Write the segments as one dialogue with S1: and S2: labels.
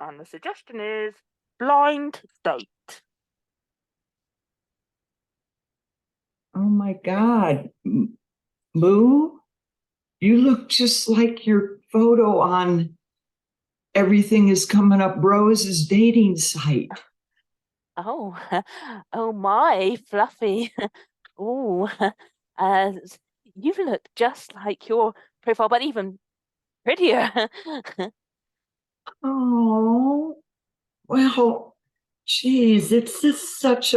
S1: And the suggestion is blind date.
S2: Oh my God. Moo, you look just like your photo on Everything is Coming Up Rose's dating site.
S1: Oh, oh my, Fluffy. Oh, uh, you look just like your profile, but even prettier.
S2: Oh, well, geez, it's just such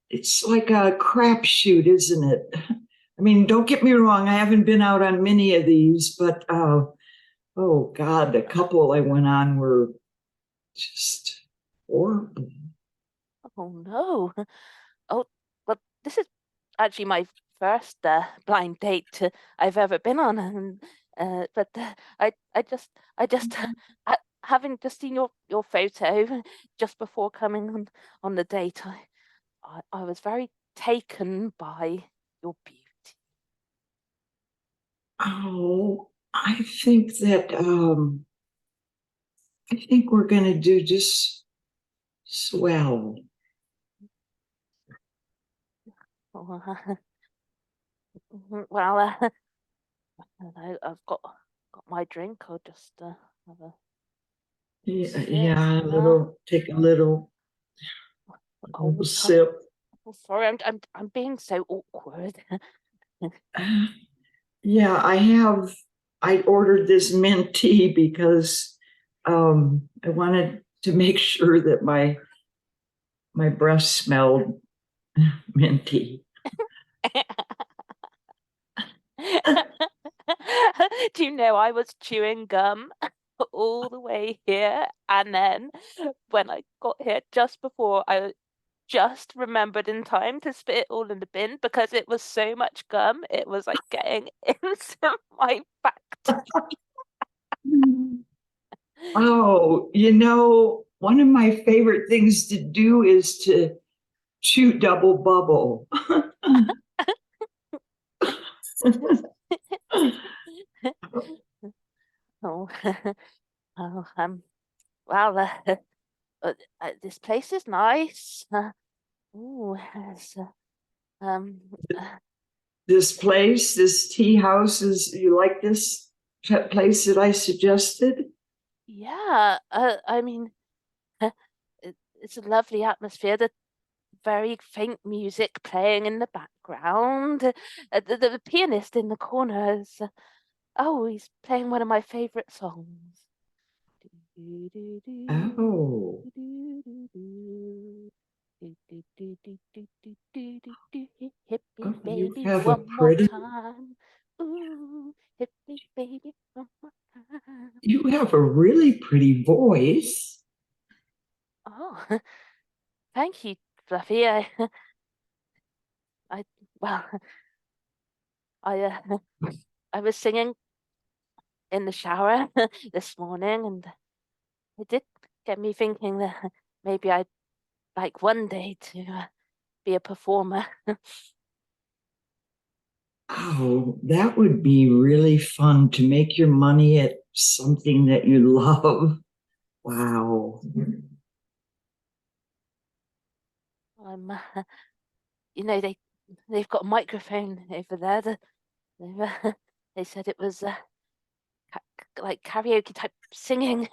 S2: it's like a crapshoot, isn't it? I mean, don't get me wrong, I haven't been out on many of these, but oh God, the couple I went on were just horrible.
S1: Oh no. Oh, well, this is actually my first blind date I've ever been on, and but I just having just seen your photo just before coming on the date, I was very taken by your beauty.
S2: Oh, I think we're gonna do just swell.
S1: Oh, well, I've got my drink. I'll just have a
S2: Yeah,
S1: sip.
S2: yeah, take a
S1: Oh,
S2: little sip.
S1: oh, sorry, I'm being so awkward.
S2: Yeah, I ordered this mint tea because I wanted to make sure that my breath smelled minty.
S1: Do you know I was chewing gum all the way here, and then when I got here just before, I just remembered in time to spit it all in the bin because it was so much gum, it was like getting into my back teeth.
S2: Oh, one of my favorite things to do is to chew double bubble.
S1: Oh, oh, well, this place is nice. Ooh, it's, um, uh,
S2: This place, this tea house, you like this place that I suggested?
S1: yeah, I mean, it's a lovely atmosphere. The very faint music playing in the background. The pianist in the corner is, oh, he's playing one of my favorite songs.
S2: Oh,
S1: Hit me,
S2: oh, you
S1: baby,
S2: have a
S1: one more
S2: pretty
S1: time. Ooh, hit me, baby, one more time.
S2: you have a really pretty voice.
S1: Oh, thank you, Fluffy. I, well, I, I was singing in the shower this morning, and it did get me thinking that maybe I'd like one day to be a performer.
S2: Oh, that would be really fun to make your money at something that you love. Wow.
S1: I'm, they've got a microphone over there. They, they said it was like karaoke type singing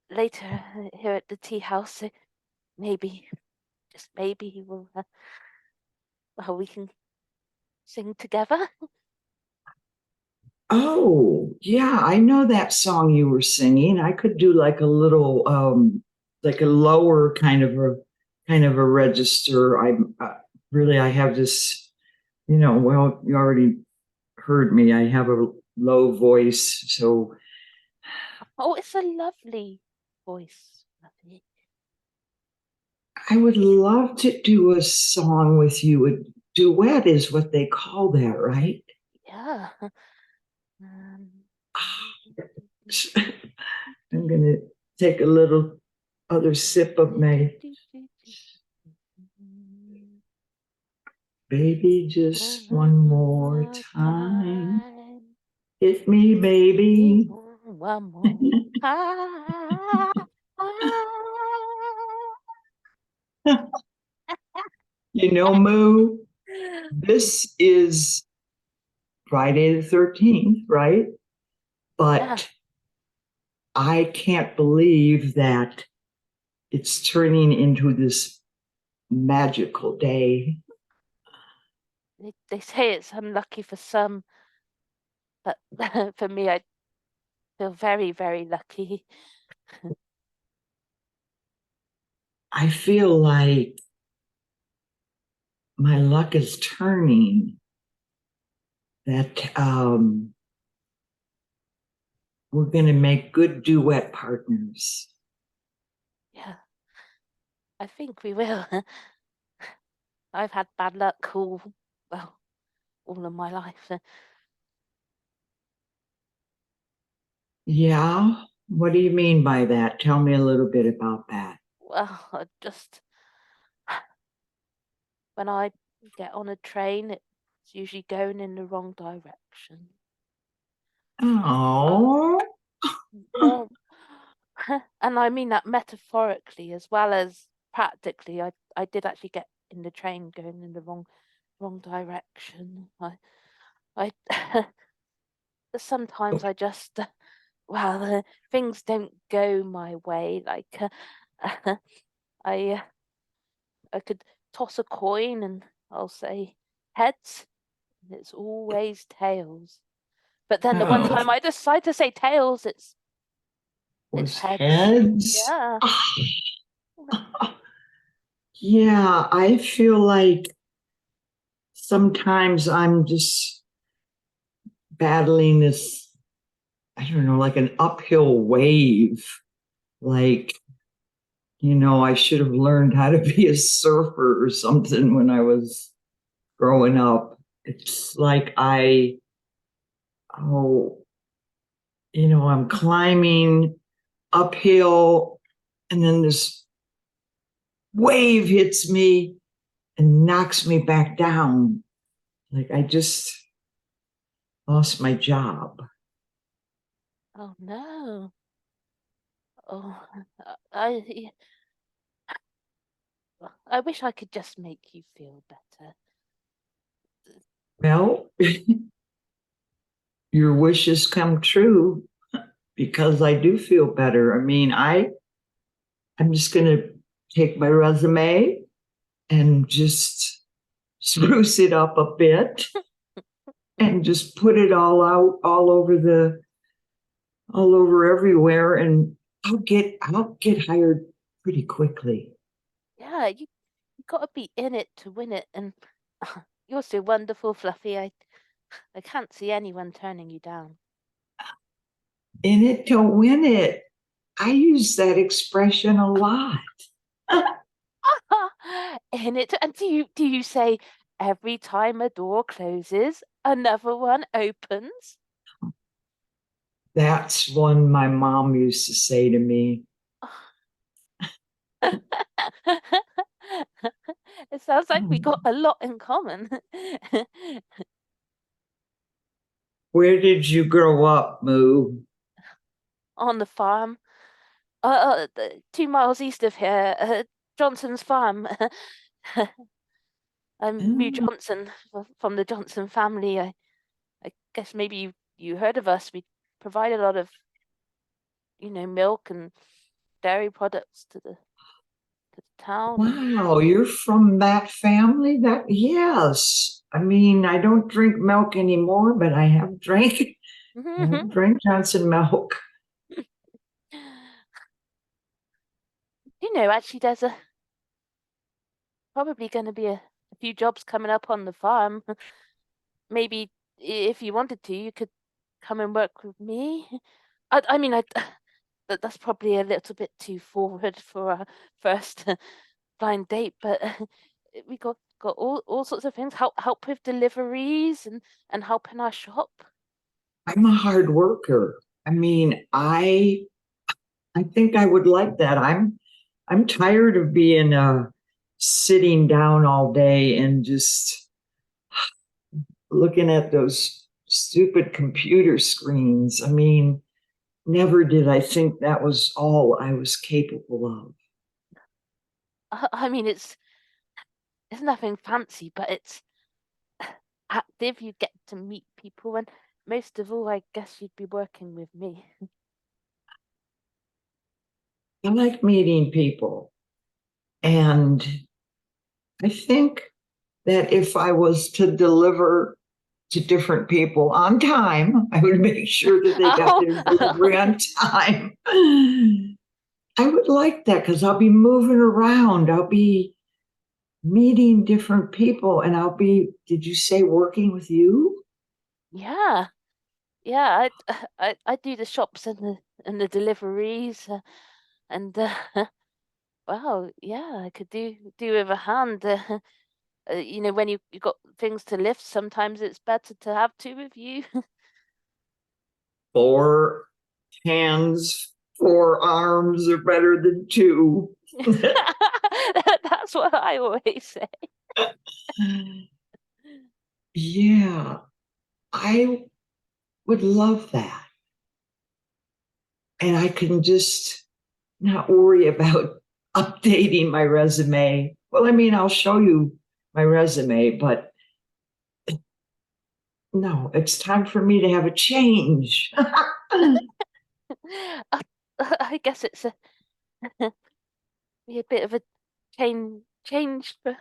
S1: later here at the tea house. So maybe, just maybe, well, we can sing together.
S2: Oh, yeah, I know that song you were singing. I could do like a little like a lower kind of a register. I'm really I have this, well, you already heard me. I have a low voice, so
S1: Oh, it's a lovely voice. Lovely.
S2: I would love to do a song with you. A duet is what they call that, right?
S1: Yeah. Um,
S2: I'm gonna take a little other sip of my baby just one
S1: one
S2: more
S1: more
S2: time.
S1: time.
S2: Hit me, baby.
S1: one more. Ah,
S2: You know, Moo, this is Friday the 13th, right?
S1: yeah,
S2: But I can't believe that it's turning into this magical day.
S1: they say it's unlucky for some, but for me, I feel very, very lucky.
S2: I feel like my luck is turning, that we're going to make good duet partners.
S1: Yeah, I think we will. I've had bad luck well, all of my life.
S2: Yeah? What do you mean by that? Tell me a little bit about that.
S1: Well, I just when I get on a train, it's usually going in the wrong direction. Uh,
S2: Oh,
S1: well, and I mean that metaphorically as well as practically. I did actually get in the train going in the wrong direction. I sometimes I just well things don't go my way. Like I uh, I could toss a coin and I'll say heads, and it's always tails. But then the one
S2: oh,
S1: time I decide to say tails, it's
S2: was
S1: heads.
S2: heads.
S1: Yeah.
S2: Yeah, I feel like sometimes I'm just battling this, I don't know, like an uphill wave. Like, I should have learned how to be a surfer or something when I was growing up. It's like oh, I'm climbing uphill and then this wave hits me and knocks me back down. Like I just lost my job.
S1: Oh no. Oh, I I wish I could just make you feel better.
S2: Well, your wishes come true because I do feel better. I mean, I'm just going to take my resume and just spruce it up a bit and just put it all out all over everywhere, and I'll get hired pretty quickly.
S1: Yeah, you gotta be in it to win it, and you're so wonderful, Fluffy. I can't see anyone turning you down.
S2: In it to win it. I use that expression a lot.
S1: In it, and do you say every time a door closes, another one opens?
S2: That's one my mom used to say to me.
S1: It sounds like we got
S2: "Hmm,
S1: a lot in common.
S2: where did you grow up, Moo?"
S1: On the farm, 2 miles east of here, Johnson's farm. I'm Moo
S2: "Oh,
S1: Johnson from the Johnson family. I guess maybe you heard of us. We provide a lot of, milk and dairy products to the town. And
S2: wow, you're from that family? That yes. I mean, I don't drink milk anymore, but I have drank Johnson milk.
S1: actually, there's probably going to be a few jobs coming up on the farm. Maybe if you wanted to, you could come and work with me. I mean, that's probably a little bit too forward for our first blind date, but we got all sorts of things. Help with deliveries and help in our shop.
S2: I'm a hard worker. I mean, I think I would like that. I'm tired of being sitting down all day and just looking at those stupid computer screens. I mean, never did I think that was all I was capable of.
S1: I mean, it's nothing fancy, but it's active. You get to meet people, and most of all, I guess you'd be working with me.
S2: I like meeting people. And I think that if I was to deliver to different people on time, I would make sure that they got their delivery on time. I would like that because I'll be moving around. I'll be meeting different people and I'll be, did you say working with you?
S1: Yeah, yeah. I do the shops and the deliveries, and wow, yeah, I could do with a hand. When you got things to lift, sometimes it's better to have two of you.
S2: 4 hands, 4 arms are better than two.
S1: That's what I always say.
S2: Yeah, I would love that. And I can just not worry about updating my resume. Well, I mean, I'll show you my resume, but no, it's time for me to have a change.
S1: I, I guess it's be a bit of a change for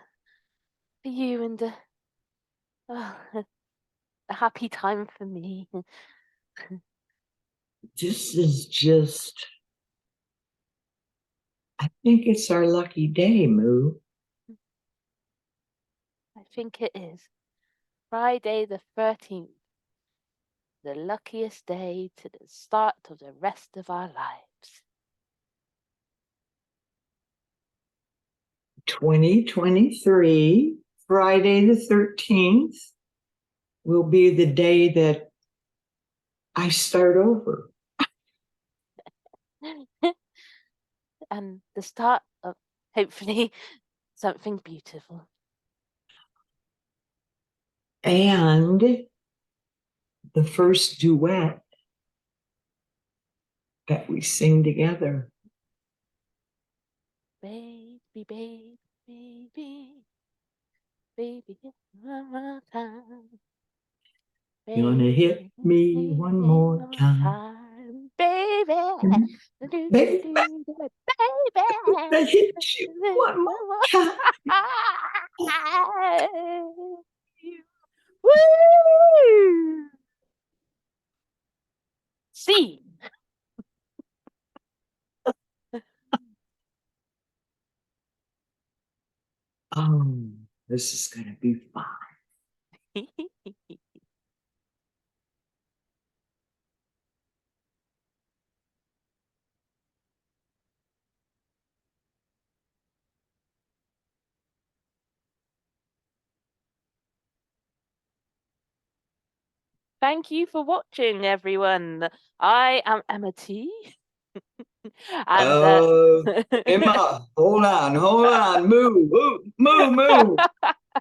S1: you and oh, a happy time for me.
S2: This is just, I think it's our lucky day, Moo.
S1: I think it is Friday the 13th, the luckiest day to the start of the rest of our lives.
S2: 2023, Friday the 13th will be the day that I start over.
S1: And the start of hopefully something beautiful.
S2: And the first duet that we sing together.
S1: Baby, baby, baby, baby, one more time.
S2: You wanna hit me one more time,
S1: Baby,
S2: baby? I hit you one more time.
S1: Woo! See.
S2: This is gonna be fun.
S1: Thank you for watching, everyone. I am Emma T. And
S2: Emma, hold on, move, move.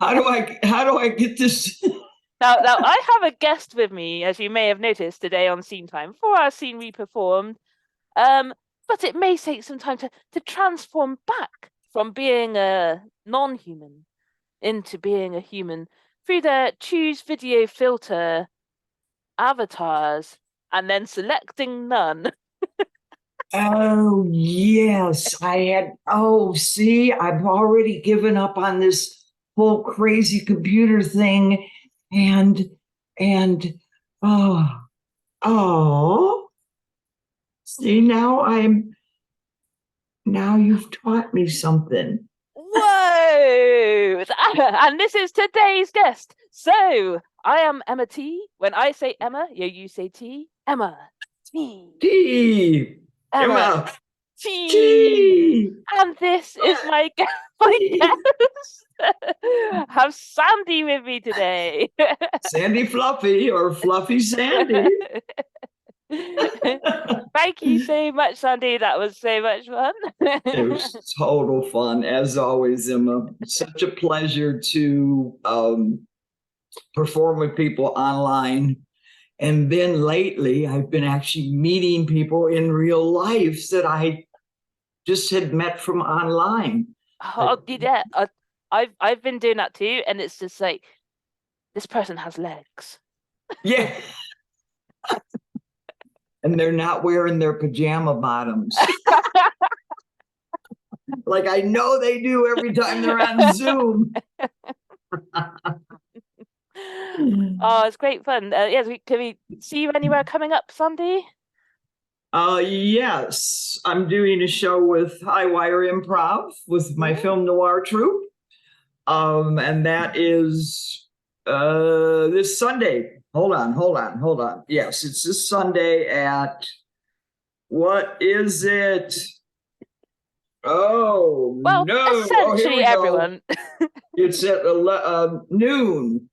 S2: How do I get this?
S1: now I have a guest with me, as you may have noticed today on Scene Time for our scene we performed. But it may take some time to transform back from being a non-human into being a human through the choose video filter avatars and then selecting none.
S2: Oh, yes, I had. Oh, see, I've already given up on this whole crazy computer thing. And, oh, oh, see, now you've taught me something.
S1: Whoa! And this is today's guest. So I am Emma T. When I say Emma, you say T. Emma T.
S2: T.
S1: Emma
S2: Emma
S1: T.
S2: T.
S1: And this is my guest. Have Sandy with me today.
S2: Sandy Fluffy or Fluffy Sandy.
S1: Thank you so much, Sandy. That was so much fun.
S2: It was total fun, as always, Emma. Such a pleasure to perform with people online. And then lately, I've been actually meeting people in real life that I just had met from online.
S1: Oh, yeah. I've been doing that too, and it's just like this person has legs.
S2: Yeah. And they're not wearing their pajama bottoms. Like I know they do every time they're on Zoom.
S1: Oh, it's great fun. Yes, can we see you anywhere coming up, Sandy?
S2: Yes, I'm doing a show with High Wire Improv with my film noir troupe. And that is this Sunday. Hold on. Yes, it's this Sunday at what is it? Oh
S1: Well,
S2: no! Oh, here
S1: essentially
S2: we go.
S1: everyone.
S2: It's at noon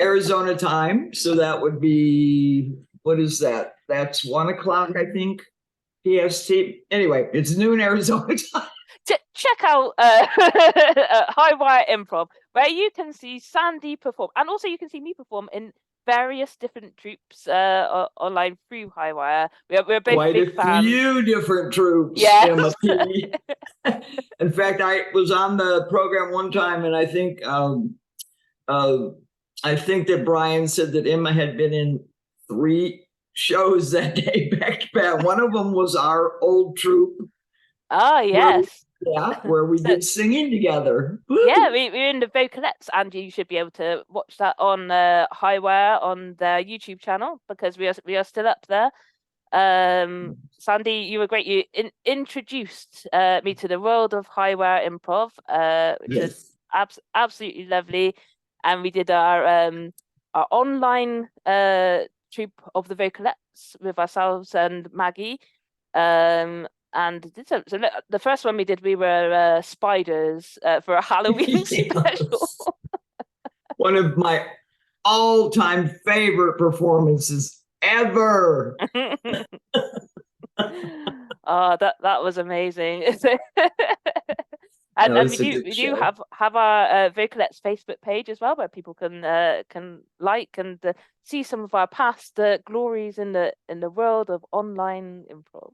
S2: Arizona time, so that would be what is that? That's 1 o'clock, I think. PST. Anyway, it's noon Arizona time.
S1: Check out High Wire Improv, where you can see Sandy perform, and also you can see me perform in various different troupes online through High Wire. We're both
S2: Quite
S1: big
S2: a
S1: fans.
S2: few different troops,
S1: Yes.
S2: Timothy. In fact, I was on the program one time, and I think that Brian said that Emma had been in 3 shows that day back to back. One of them was our old troupe.
S1: Oh, yes.
S2: Where we
S1: So,
S2: did singing together.
S1: yeah, we're in the vocalettes, and you should be able to watch that on Highwire on their YouTube channel because we are still up there. Sandy, you were great. You introduced me to the world of Highwire Improv, which was absolutely lovely. And we did our online troupe of the vocalettes with ourselves and Maggie. And did so the first one we did, we were spiders for a Halloween special.
S2: One of my all-time favorite performances ever.
S1: Oh, that was amazing. And we do have our Vocalettes Facebook page as well, where people can like and see some of our past glories in the world of online improv.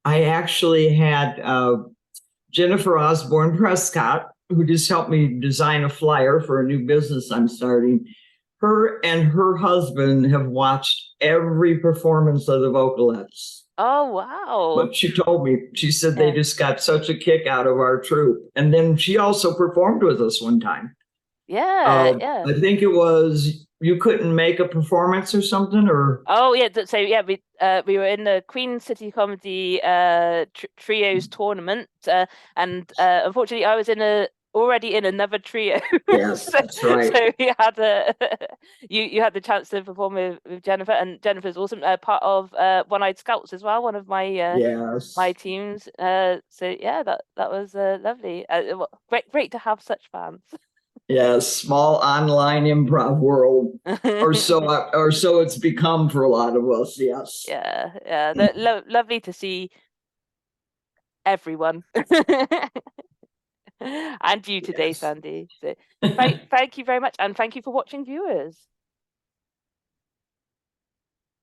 S2: I actually had Jennifer Osborne Prescott, who just helped me design a flyer for a new business I'm starting. Her and her husband have watched every performance of the Vocalettes.
S1: Oh, wow.
S2: But she told me, she said they just got such a kick out of our troupe. And then she also performed with us one time.
S1: Yeah.
S2: I think it was you couldn't make a performance or something, or
S1: oh yeah. So yeah, we were in the Queen City Comedy trios tournament, and unfortunately I was already in another trio.
S2: Yes, that's right.
S1: So we had you had the chance to perform with Jennifer, and Jennifer's awesome. Part of One Eyed Scouts as well, one of my my teams. So yeah, that was lovely. Great to have such fans.
S2: Yeah, small online improv world, or so it's become for a lot of us. Yes.
S1: Yeah. Lovely to see everyone. And you today, Sandy. So thank you very much, and thank you for watching, viewers.